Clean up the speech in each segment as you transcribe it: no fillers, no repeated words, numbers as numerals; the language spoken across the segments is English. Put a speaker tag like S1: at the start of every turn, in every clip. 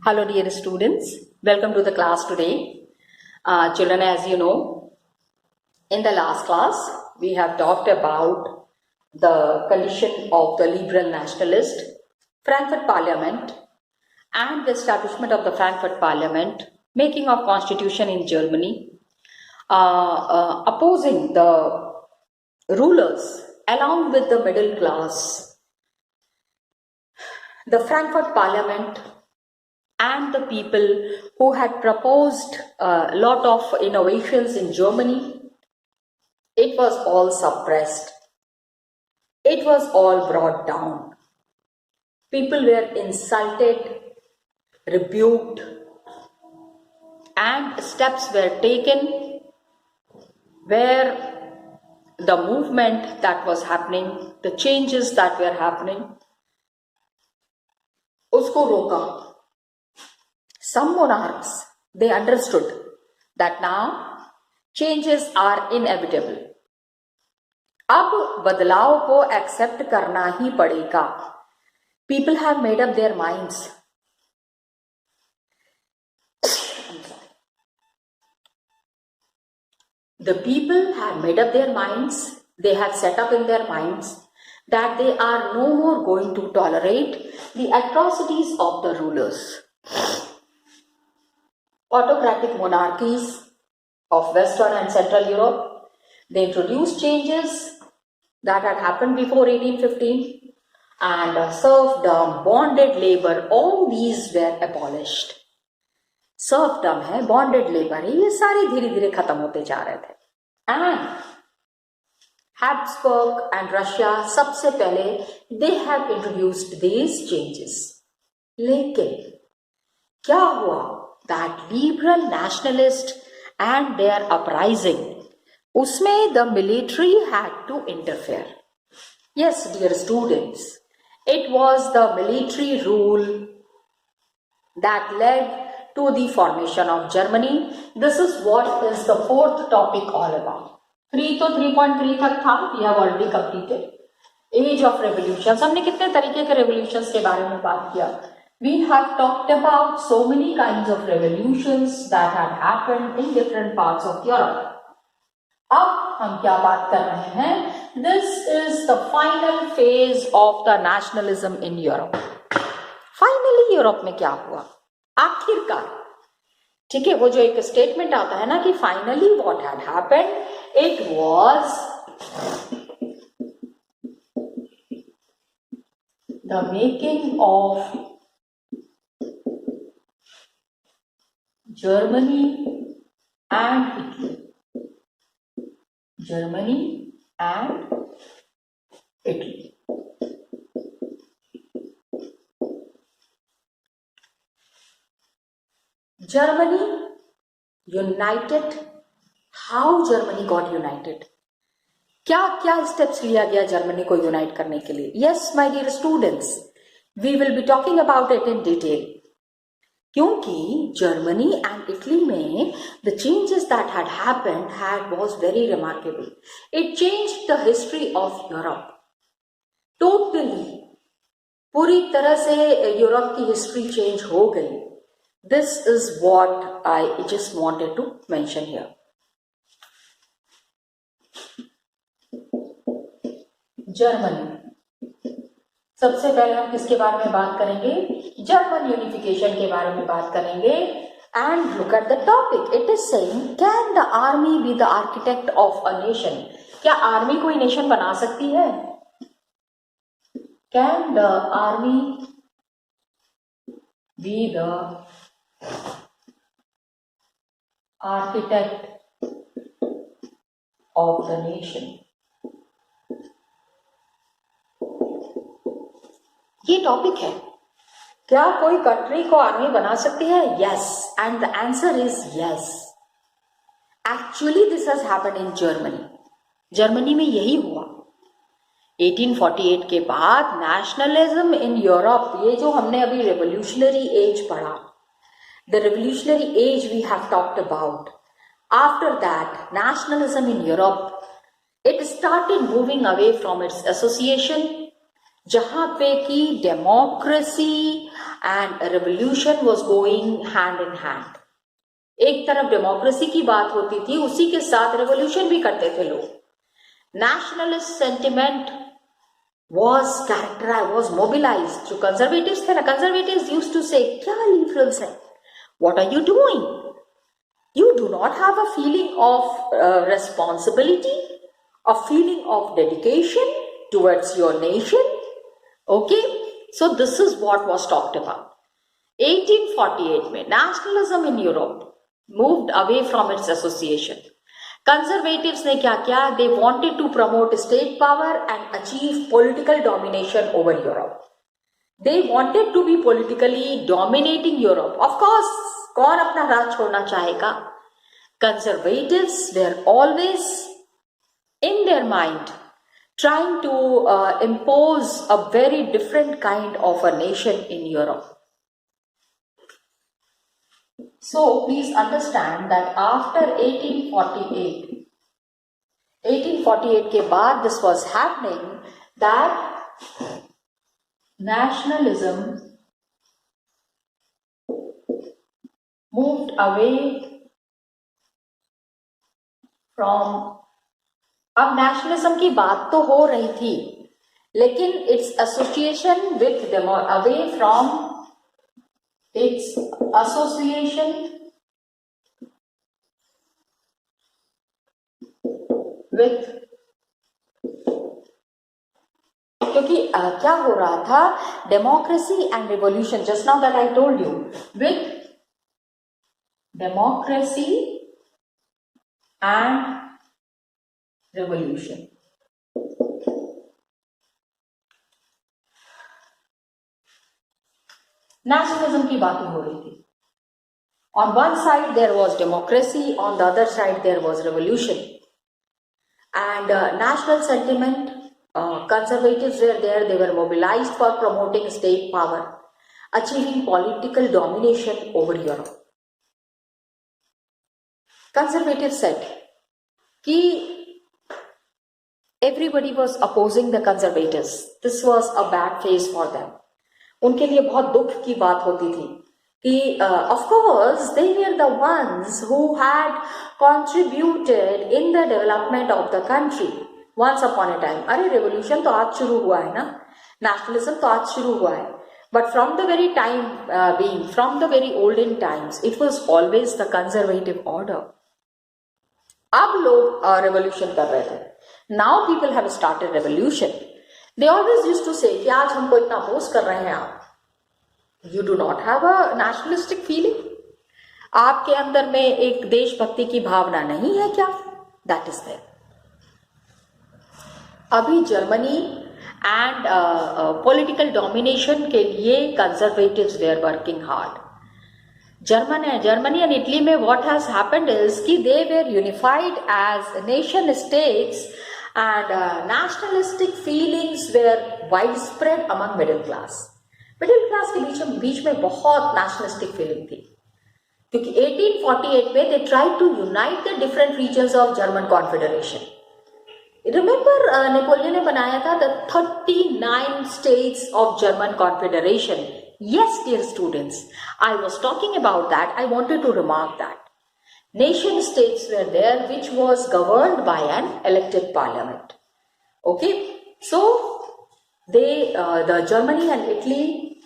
S1: Hello dear students, welcome to the class today. Children, as you know, in the last class we have talked about the condition of the liberal nationalist, Frankfurt Parliament and the establishment of the Frankfurt Parliament, making of constitution in Germany, opposing the rulers along with the middle class. The Frankfurt Parliament and the people who had proposed a lot of innovations in Germany, it was all suppressed. It was all brought down. People were insulted, rebuked, and steps were taken where the movement that was happening, the changes that were happening, usko roka. Some monarchs, they understood that now changes are inevitable. अब बदलाव को accept करना ही पड़ेगा. People have made up their minds. The people have made up their minds. They have set up in their minds that they are no more going to tolerate the atrocities of the rulers. Autocratic monarchies of Western and Central Europe, they introduced changes that had happened before 1815, and serfdom, bonded labor, all these were abolished. Serfdom है, bonded labor है, ये सारे धीरे धीरे खत्म होते जा रहे थे. And Habsburg and Russia सबसे पहले they have introduced these changes. लेकिन क्या हुआ? That liberal nationalist and their uprising, usme the military had to interfere. Yes, dear students, it was the military rule that led to the formation of Germany. This is what is the fourth topic all about. 3 तो 3.3 तक था, we have already completed. Age of revolutions, हमने कितने तरीके के revolutions के बारे में बात किया. We have talked about so many kinds of revolutions that had happened in different parts of Europe. अब हम क्या बात कर रहे हैं? This is the final phase of the nationalism in Europe. Finally Europe में क्या हुआ? आखिरकार, ठीक है, वो जो एक स्टेटमेंट आता है ना कि finally what had happened, it was the making of Germany and Italy. Germany and Italy. Germany united. How Germany got united? क्या क्या steps लिया गया जर्मनी को unite करने के लिए? Yes, my dear students, we will be talking about it in detail. क्योंकि Germany and Italy में the changes that had happened was very remarkable. It changed the history of Europe totally. पूरी तरह से Europe की history change हो गई. This is what I just wanted to mention here. Germany, सबसे पहले हम किसके बारे में बात करेंगे? जर्मन यूनिफिकेशन के बारे में बात करेंगे. And look at the topic. It is saying, can the army be the architect of a nation? क्या आर्मी कोई नेशन बना सकती है? Can the army be the architect of the nation? ये टॉपिक है. क्या कोई कंट्री को आर्मी बना सकती है? Yes, and the answer is yes. Actually this has happened in Germany. Germany में यही हुआ. 1848 के बाद नेशनलिज्म इन यूरोप, ये जो हमने अभी रेवोल्यूशनरी एज पढ़ा, the revolutionary age we have talked about. After that nationalism in Europe, it started moving away from its association, जहां पे कि democracy and a revolution was going hand in hand. एक तरफ डेमोक्रेसी की बात होती थी, उसी के साथ रेवोल्यूशन भी करते थे लोग. Nationalist sentiment was mobilized. जो कंजर्वेटिव्स थे ना, कंजर्वेटिव्स यूज्ड टू से क्या लिबरल्स हैं, what are you doing, you do not have a feeling of responsibility, a feeling of dedication towards your nation. Okay, so this is what was talked about. 1848 में nationalism in Europe moved away from its association. Conservatives ने क्या किया? They wanted to promote state power and achieve political domination over Europe. They wanted to be politically dominating Europe. Of course, कौन अपना राज छोड़ना चाहेगा? Conservatives were always in their mind trying to impose a very different kind of a nation in Europe. So please understand that after 1848 के बाद this was happening, that nationalism moved away from, अब nationalism की बात तो हो रही थी, लेकिन its association with away from its association with, क्योंकि क्या हो रहा था, democracy and revolution, just now that I told you, with democracy and revolution. Nationalism की बातें हो रही थी. On one side there was democracy, on the other side there was revolution. And national sentiment, conservatives were there, they were mobilized for promoting state power, achieving political domination over Europe. Conservatives said कि everybody was opposing the conservatives. This was a bad phase for them. उनके लिए बहुत दुख की बात होती थी कि of course they were the ones who had contributed in the development of the country once upon a time. अरे revolution तो आज शुरू हुआ है ना, nationalism तो आज शुरू हुआ है, but from the very time being, from the very olden times, it was always the conservative order. अब लोग revolution कर रहे थे. Now people have started revolution. They always used to say कि आज हमको इतना अपोज कर रहे हैं आप. You do not have a nationalistic feeling. आपके अंदर में एक देशभक्ति की भावना नहीं है क्या? That is there. अभी जर्मनी एंड पॉलिटिकल डोमिनेशन के लिए conservatives were working hard. Germany and Italy में what has happened is कि they were unified as nation states and nationalistic feelings were widespread among middle class. Middle class के बीच में बहुत nationalistic feeling थी, क्योंकि 1848 में they tried to unite the different regions of German Confederation. Remember Napoleon ने बनाया था the 39 states of German Confederation. Yes, dear students, I was talking about that. I wanted to remark that nation states were there which was governed by an elected parliament. Okay, so they the Germany and Italy,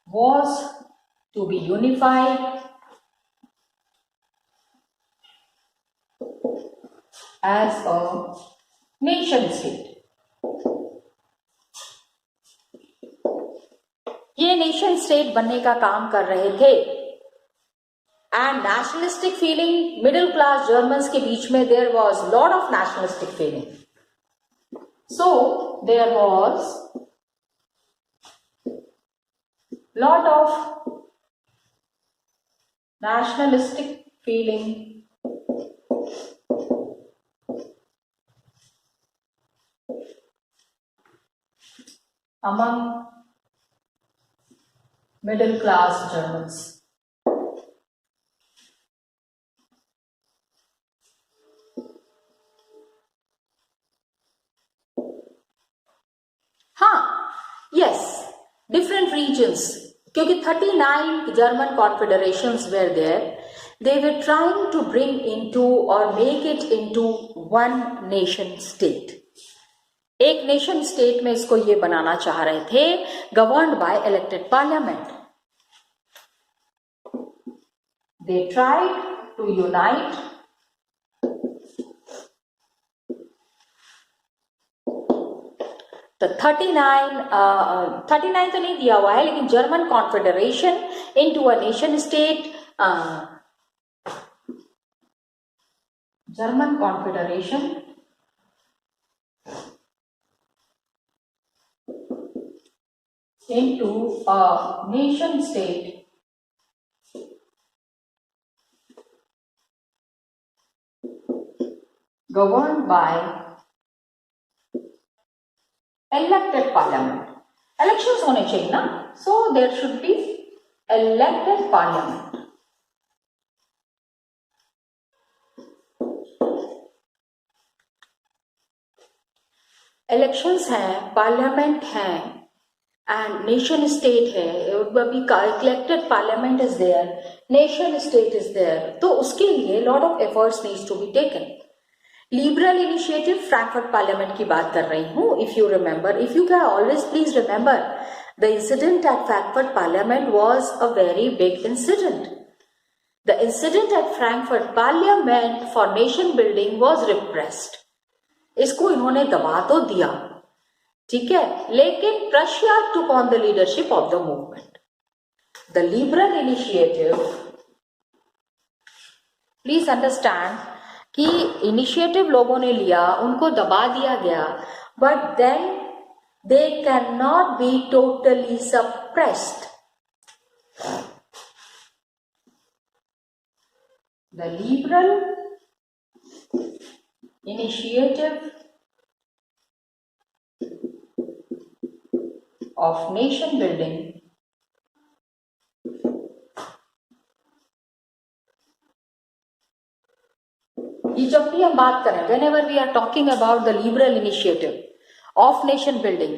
S1: was to be unified as a nation state. ये nation state बनने का काम कर रहे थे and nationalistic feeling middle class Germans के बीच में there was lot of nationalistic feeling. So there was lot of nationalistic feeling among middle class Germans. regions, क्योंकि 39 German confederations were there, they were trying to bring into or make it into one nation state. एक nation state में इसको ये बनाना चाह रहे थे, governed bye elected parliament. They tried to unite the 39 तो नहीं दिया हुआ है, लेकिन German confederation into a nation state. German confederation into a nation state governed by elected parliament. Elections होने चाहिए ना, so there should be elected parliament. Elections हैं, parliament हैं, and nation state है. अभी elected parliament is there, nation state is there. तो उसके लिए lot of efforts needs to be taken. Liberal initiative Frankfurt parliament की बात कर रही हूं. If you remember, if you can always please remember, the incident at Frankfurt parliament was a very big incident. The incident at Frankfurt parliament for nation building was repressed. इसको इन्होंने दबा तो दिया, ठीक है, लेकिन Prussia took on the leadership of the movement. The liberal initiative, please understand कि initiative लोगों ने लिया, उनको दबा दिया गया, but then they can not be totally suppressed. The liberal initiative of nation building जब भी हम बात करें, whenever we are talking about the liberal initiative of nation building,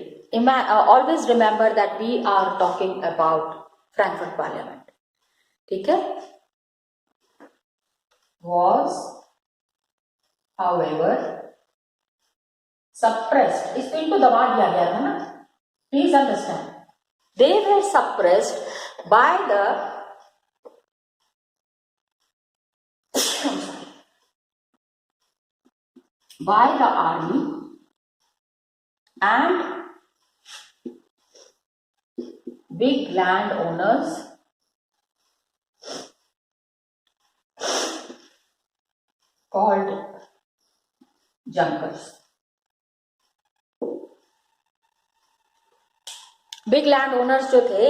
S1: always remember that we are talking about Frankfurt Parliament. ठीक है? Was, however, suppressed. इसको इनको दबा दिया गया था ना? Please understand. They were suppressed by the army and big landowners called junkers. Big land owners जो थे,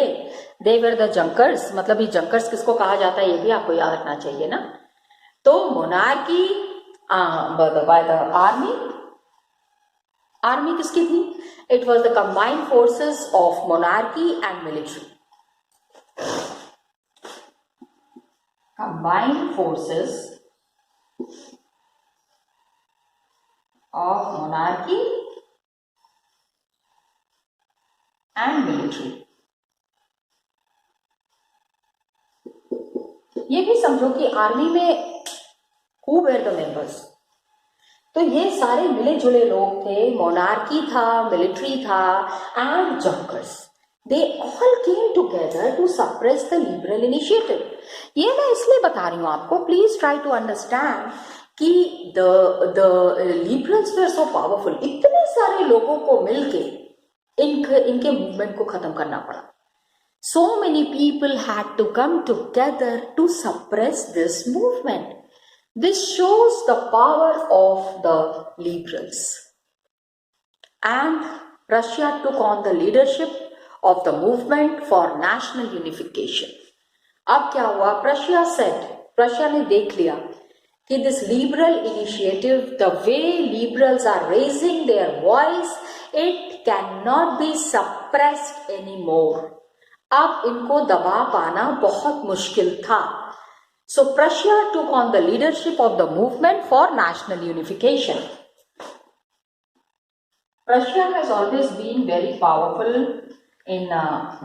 S1: दे वर द जंकर्स. मतलब ये जंकर्स किसको कहा जाता है, ये भी आपको याद रखना चाहिए ना. तो मोनार्की बाय द आर्मी किसकी थी? It was the combined forces of monarchy and military. Combined forces of monarchy and military. ये भी समझो कि आर्मी में हु वेर द मेंबर्स. तो ये सारे मिले जुले लोग थे, मोनार्की था, मिलिट्री था and junkers. They all came together to suppress the liberal initiative. ये मैं इसलिए बता रही हूं आपको, प्लीज ट्राई टू अंडरस्टैंड कि the liberals were so powerful. इतने सारे लोगों को मिलके इनके मूवमेंट को खत्म करना पड़ा. So many people had to come together to suppress this movement. This shows the power of the liberals. And Russia took on the leadership of the movement for national unification. अब क्या हुआ? Russia ने देख लिया कि this liberal initiative, the way liberals are raising their voice, it cannot be suppressed anymore. अब इनको दबा पाना बहुत मुश्किल था. So Prussia took on the leadership of the movement for national unification. Prussia has always been very powerful in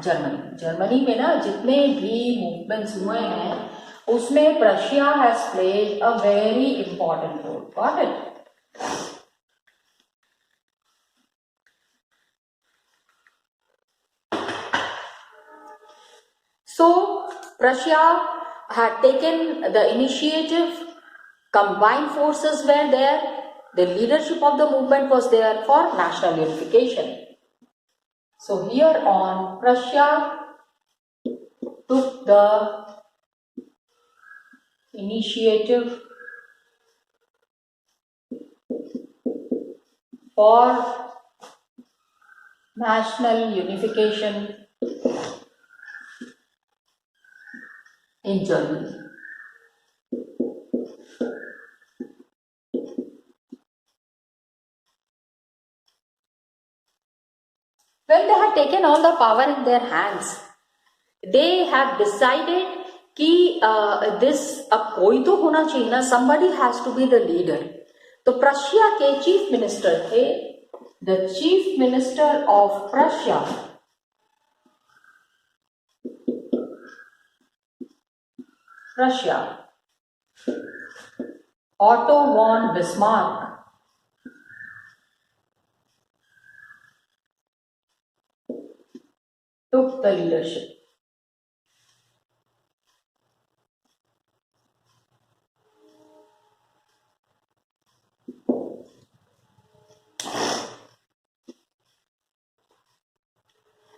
S1: Germany. Germany में ना जितने भी मूवमेंट्स हुए हैं उसमें Prussia has played a very important role. Got it? So Prussia had taken the initiative, combined forces were there, the leadership of the movement was there for national unification. So here on, Prussia took the initiative for national unification in Germany. When they had taken all the power in their hands, they have decided कि this अब कोई तो होना चाहिए ना, somebody has to be the leader. तो प्रशिया के chief minister थे, the chief minister of Prussia, Otto von Bismarck, took the leadership.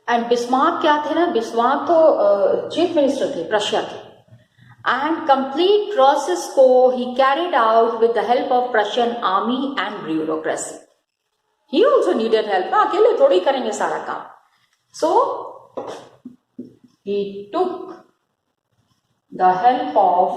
S1: And Bismarck क्या थे ना, बिस्मार्क तो चीफ मिनिस्टर थे प्रशिया के, एंड कंप्लीट प्रोसेस को ही carried out with the help of Prussian army and bureaucracy. He also needed help ना, अकेले थोड़ी करेंगे सारा काम. So he took the help of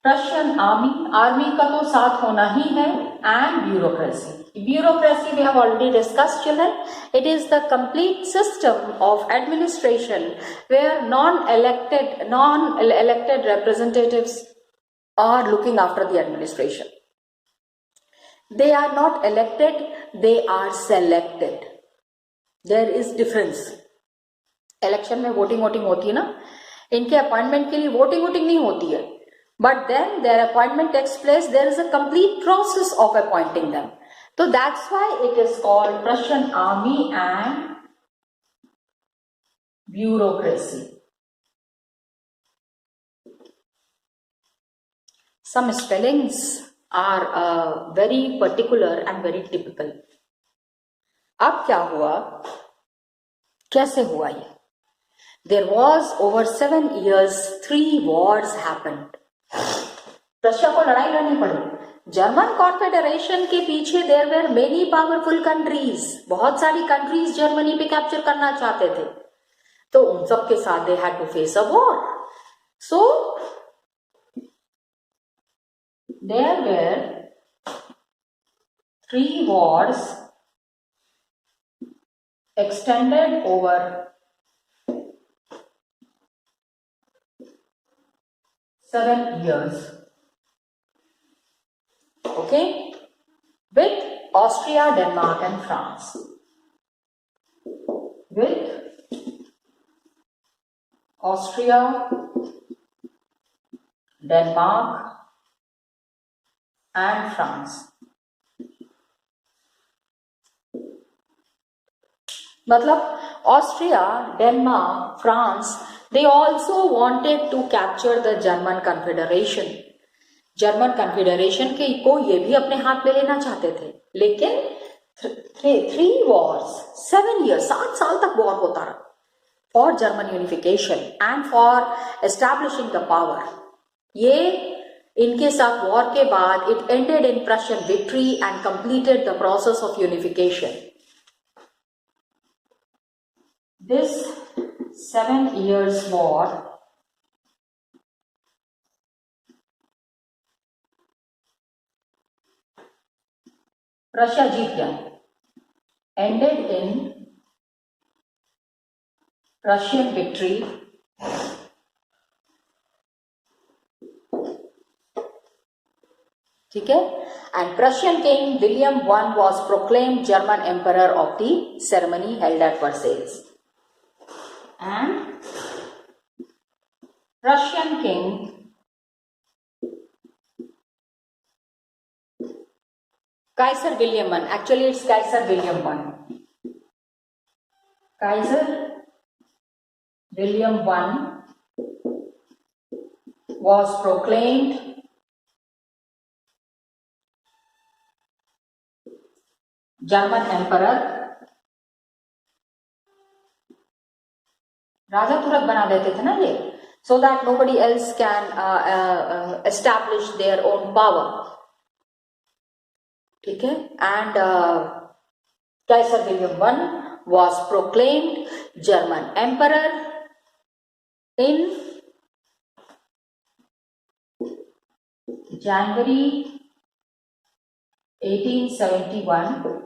S1: Prussian army का तो साथ होना ही है, and bureaucracy. Bureaucracy we have already discussed, children. It is the complete system of administration where non-elected representatives are looking after the administration. They are not elected, they are selected. There is difference. Election में voting होती है ना, इनके appointment के लिए voting नहीं होती है, but then their appointment takes place. There is a complete process of appointing them. So that's why it is called Prussian army and bureaucracy. Some spellings are very particular and very typical. अब क्या हुआ, कैसे हुआ ये? There was over 7 years 3 wars happened. Russia को लड़ाई लड़नी पड़ी. जर्मन कॉन्फेडरेशन के पीछे there were many powerful countries. बहुत सारी कंट्रीज जर्मनी पे कैप्चर करना चाहते थे, तो उन सब के साथ they had to face a war. So there were 3 wars extended over 7 years. Okay, with Austria, Denmark and France. With Austria, Denmark and France. मतलब Austria, Denmark, France, they also wanted to capture the German Confederation. German confederation के को ये भी अपने हाथ में लेना चाहते थे, लेकिन 3 wars 7 years 7 साल तक वॉर होता रहा for German unification and for establishing the power. ये इनके साथ वॉर के बाद it ended in Prussian victory and completed the process of unification. This 7 years war Russia जीत गया, एंडेड इन रशियन विक्ट्री ठीक है. And Prussian King William I was proclaimed German Emperor of the ceremony held at Versailles. And Prussian King Kaiser William I, actually it's Kaiser William I. Kaiser William I was proclaimed German Emperor. राजा तुरंत बना देते थे ना ये, so that nobody else can establish their own power. ठीक है. And Kaiser William I was proclaimed German Emperor in January 1871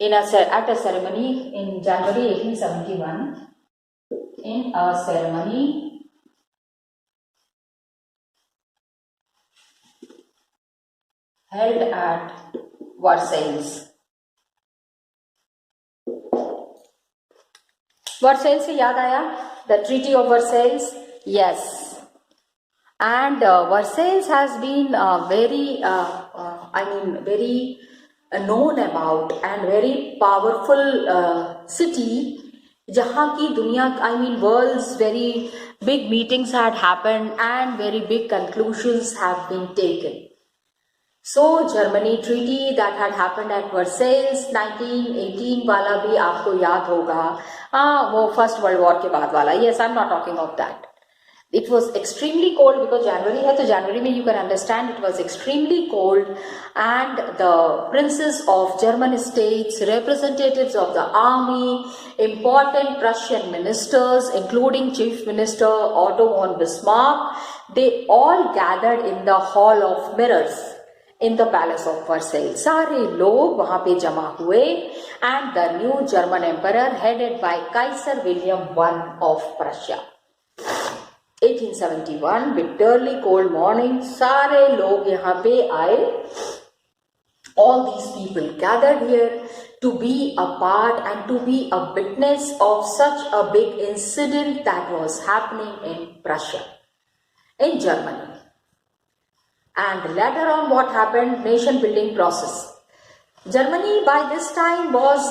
S1: at a ceremony in January 1871 in a ceremony held at Versailles. Versailles से याद आया the Treaty of Versailles. Yes. And Versailles has been very known about and very powerful city, जहाँ की दुनिया world's very big meetings had happened and very big conclusions have been taken. So Germany treaty that had happened at Versailles 1918 वाला भी आपको याद होगा. वो First World War के बाद वाला. Yes, I'm not talking of that. It was extremely cold because January है तो January में you can understand it was extremely cold, and the princes of German states, representatives of the army, important Prussian ministers including Chief Minister Otto von Bismarck, they all gathered in the Hall of Mirrors in the Palace of Versailles. सारे लोग वहाँ पे जमा हुए, and the new German Emperor headed by Kaiser William I of Prussia. 1871 bitterly cold morning, सारे लोग यहाँ पे आए. All these people gathered here to be a part and to be a witness of such a big incident that was happening in Prussia, in Germany. And later on what happened, nation building process. Germany by this time was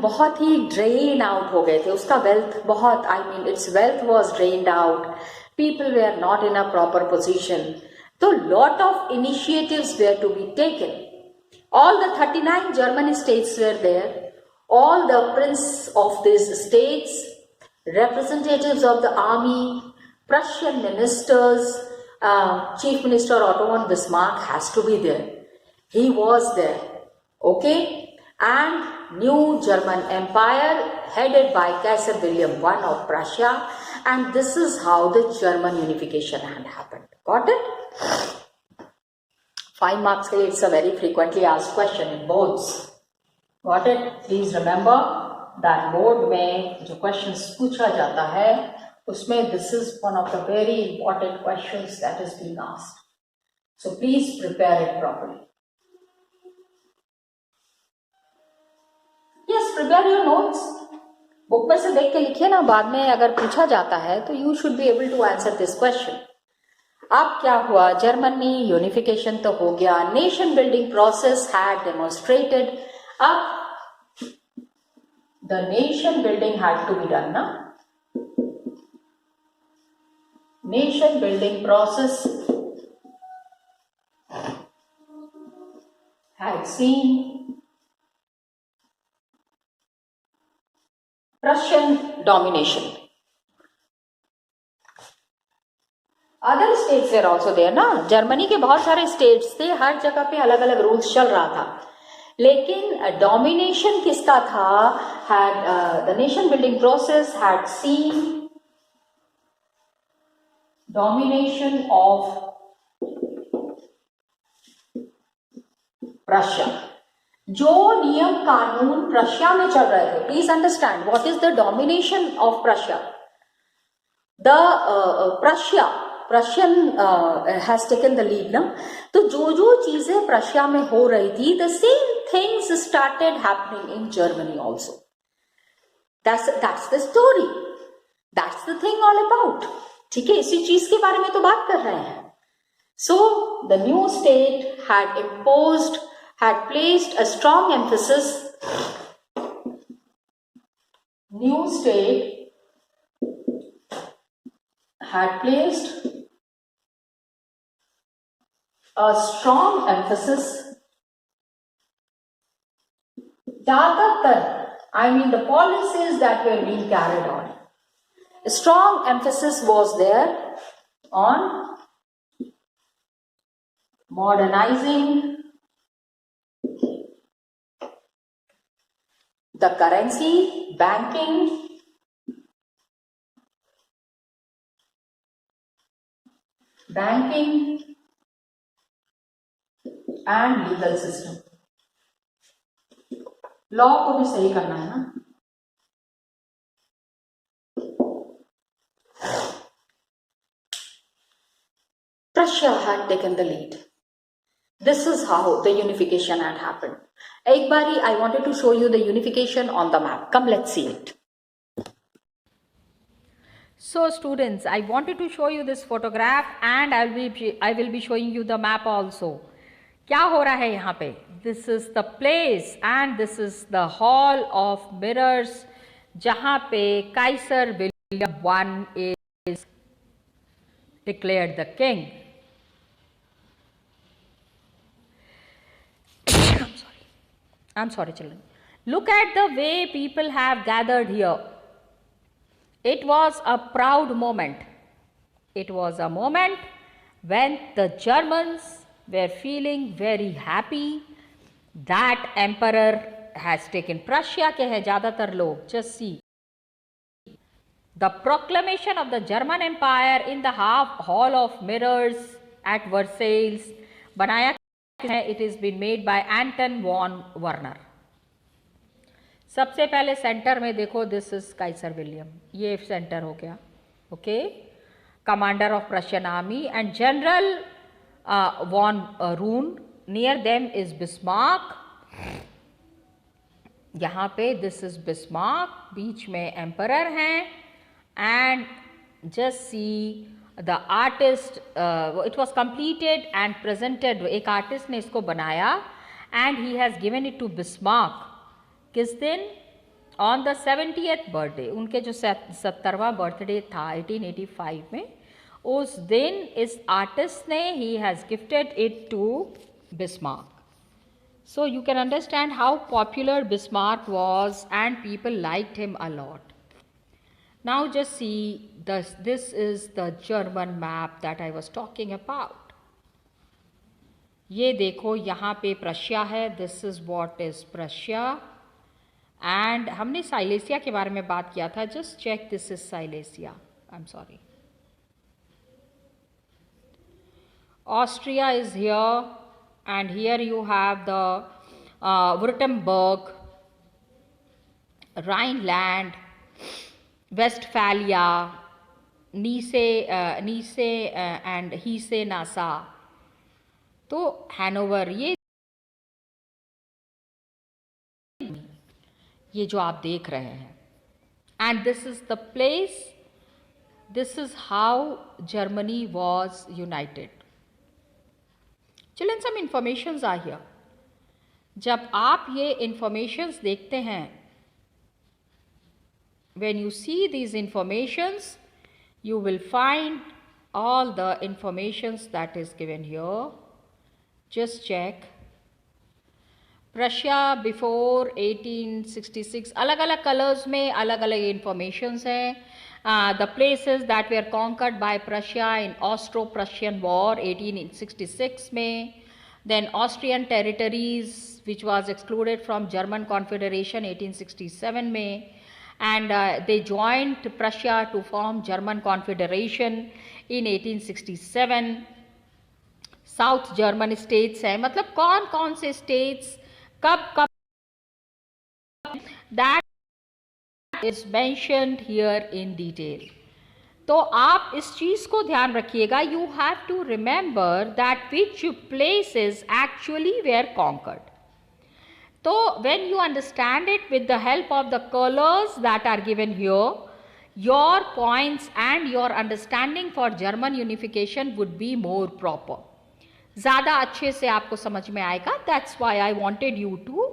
S1: बहुत ही drain out हो गए थे. उसका wealth बहुत, its wealth was drained out. People were not in a proper position. So lot of initiatives were to be taken. All the 39 German states were there. All the princes of these states, representatives of the army, Prussian ministers, Chief Minister Otto von Bismarck has to be there. He was there, okay, and new German Empire headed by Kaiser William I of Prussia, and this is how the German unification had happened. Got it? 5 marks, it's a very frequently asked question in boards. Got it? Please remember that board में जो questions पूछा जाता है, उसमें this is one of the very important questions that is being asked. So please prepare it properly. Yes, prepare your notes. Book में से देख के लिखिए ना, बाद में अगर पूछा जाता है तो you should be able to answer this question. अब क्या हुआ, जर्मनी यूनिफिकेशन तो हो गया, nation building process had demonstrated. अब the nation building had to be done ना. Nation building process had seen Prussian domination. Other states were also there ना. Germany के बहुत सारे स्टेट्स थे, हर जगह पे अलग अलग रूल्स चल रहा था, लेकिन डोमिनेशन किसका था? had the nation building process had seen domination of Prussia. जो नियम कानून प्रशिया में चल रहे थे, please understand what is the domination of Prussia. The Prussia Prussian has taken the lead ना, तो जो चीजें प्रशिया में हो रही थी, the same things started happening in Germany also. That's the story. That's the thing all about. ठीक है, इसी चीज के बारे में तो बात कर रहे हैं. So the new state had placed a strong emphasis. New state had placed a strong emphasis. ज़्यादातर, I mean the policies that were being carried on. A strong emphasis was there on modernizing the currency, banking, and legal system. Law को भी सही करना है ना. Prussia had taken the lead. This is how the unification had happened. एक बारी I wanted to show you the unification on the map. Come, let's see it.
S2: So students, I wanted to show you this photograph and I will be showing you the map also. क्या हो रहा है यहाँ पे? This is the place and this is the hall of mirrors जहाँ पे Kaiser William I is declared the king. I'm sorry children. Look at the way people have gathered here. It was a proud moment. It was a moment when the Germans were feeling very happy that emperor has taken Prussia के हैं ज़्यादातर लोग. Just see the proclamation of the German Empire in the hall of mirrors at Versailles बनाया है. It has been made by Anton von Werner. सबसे पहले center में देखो, दिस इज काइसर विलियम, ये सेंटर हो गया. Okay, commander of Prussian army and general von Roon. Near them is Bismarck. यहाँ पे दिस इज बिस्मार्क, बीच में एम्परर हैं. And just see the artist, it was completed and presented. एक artist ने इसको बनाया and he has given it to Bismarck. किस दिन? On the 70th birthday. उनके जो 70वां बर्थडे था 1885 में, उस दिन इस आर्टिस्ट ने he has gifted it to Bismarck. So you can understand how popular Bismarck was and people liked him a lot. Now just see this is the German map that I was talking about. ये देखो, यहाँ पे Prussia है. This is what is Prussia. And हमने Silesia के बारे में बात किया था. Just check, this is Silesia. I am sorry. Austria is here and here you have the Württemberg, Rhineland, Westphalia, Nice and Hesse Nassau. तो Hanover, ये जो आप देख रहे हैं, and this is the place. This is how Germany was united. Children, some informations are here. जब आप ये इंफॉर्मेशंस देखते हैं, when you see these informations, you will find all the informations that is given here. Just check. Prussia before 1866, अलग अलग colours में अलग अलग इंफॉर्मेशंस हैं. The places that were conquered by Prussia in Austro-Prussian War 1866 में. Then Austrian territories which was excluded from German Confederation 1867 में. And they joined Prussia to form German Confederation in 1867. South German states हैं, मतलब कौन कौन से states कब कब, that is mentioned here in detail. तो आप इस चीज़ को ध्यान रखिएगा, you have to remember that which places actually where conquered. So when you understand it with the help of the colors that are given here, your points and your understanding for German unification would be more proper. ज़्यादा अच्छे से आपको समझ में आएगा. That's why I wanted you to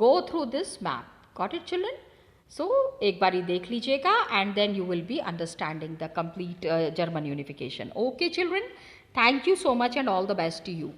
S2: go through this map. Got it, children? So एक बारी देख लीजिएगा and then you will be understanding the complete German unification. Okay, children? Thank you so much and all the best to you.